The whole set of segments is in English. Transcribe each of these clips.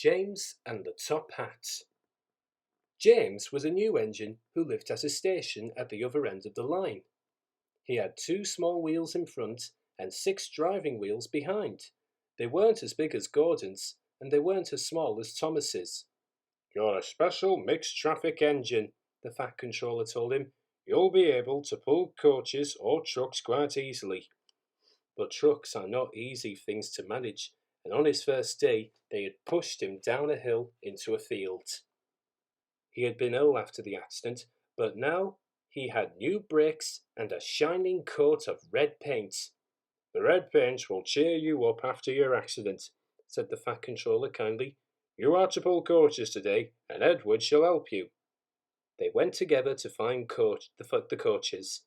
James and the Top Hat. James was a new engine who lived at a station at the other end of the line. He had two small wheels in front and six driving wheels behind. They weren't as big as Gordon's, and they weren't as small as Thomas's. "You're a special mixed traffic engine," the Fat Controller told him. "You'll be able to pull coaches or trucks quite easily." But trucks are not easy things to manage, and on his first day they had pushed him down a hill into a field. He had been ill after the accident, but now he had new brakes and a shining coat of red paint. "The red paint will cheer you up after your accident," said the Fat Controller kindly. "You are to pull coaches today, and Edward shall help you." They went together to find the coaches.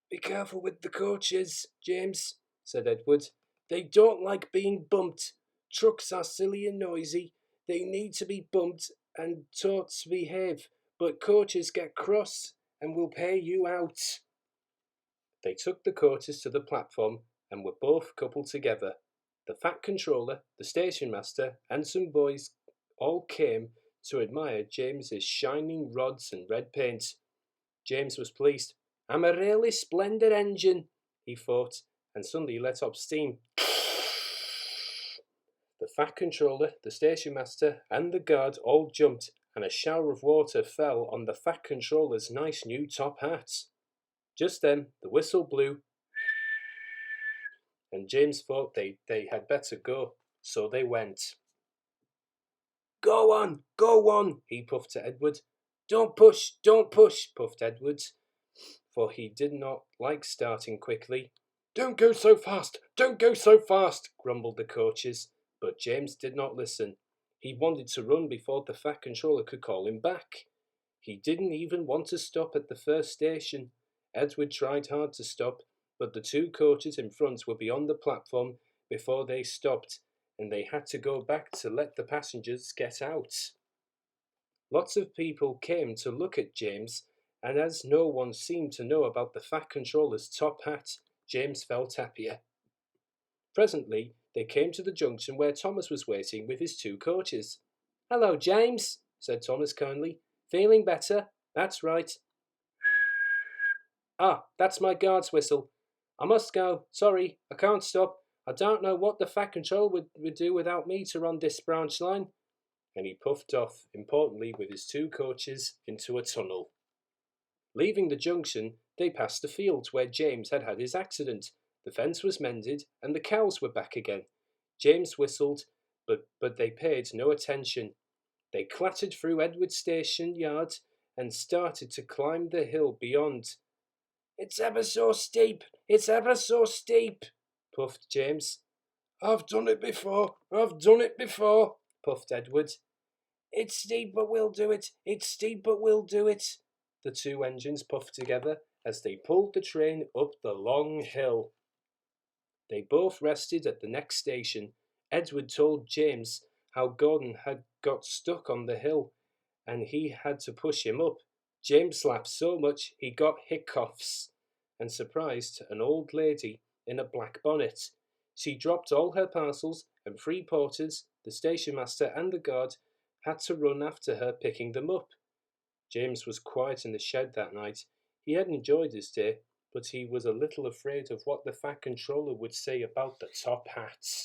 "Be careful with the coaches, James," said Edward. "They don't like being bumped. Trucks are silly and noisy. They need to be bumped and taught to behave, but coaches get cross and will pay you out." They took the coaches to the platform and were both coupled together. The Fat Controller, the station master, and some boys all came to admire James's shining rods and red paint. James was pleased. "I'm a really splendid engine," he thought, and suddenly let off steam. The Fat Controller, the station master, and the guard all jumped, and a shower of water fell on the Fat Controller's nice new top hat. Just then the whistle blew, and James thought they had better go, so they went. Go on," he puffed to Edward. Don't push," puffed Edward, for he did not like starting quickly. Don't go so fast, grumbled the coaches, but James did not listen. He wanted to run before the Fat Controller could call him back. He didn't even want to stop at the first station. Edward tried hard to stop, but the two coaches in front were beyond the platform before they stopped, and they had to go back to let the passengers get out. Lots of people came to look at James, and as no one seemed to know about the Fat Controller's top hat, James felt happier. Presently, they came to the junction where Thomas was waiting with his two coaches. "Hello, James," said Thomas kindly. "Feeling better? That's right." "Ah, that's my guard's whistle. I must go. Sorry, I can't stop. I don't know what the Fat Controller would do without me to run this branch line." And he puffed off, importantly, with his two coaches into a tunnel. Leaving the junction, they passed the field where James had had his accident. The fence was mended, and the cows were back again. James whistled, but they paid no attention. They clattered through Edward's station yard and started to climb the hill beyond. It's ever so steep, puffed James. I've done it before, puffed Edward. It's steep, but we'll do it. The two engines puffed together as they pulled the train up the long hill. They both rested at the next station. Edward told James how Gordon had got stuck on the hill, and he had to push him up. James laughed so much he got hiccoughs, and surprised an old lady in a black bonnet. She dropped all her parcels, and three porters, the station master and the guard, had to run after her, picking them up. James was quiet in the shed that night. He had enjoyed his day, but he was a little afraid of what the Fat Controller would say about the top hats.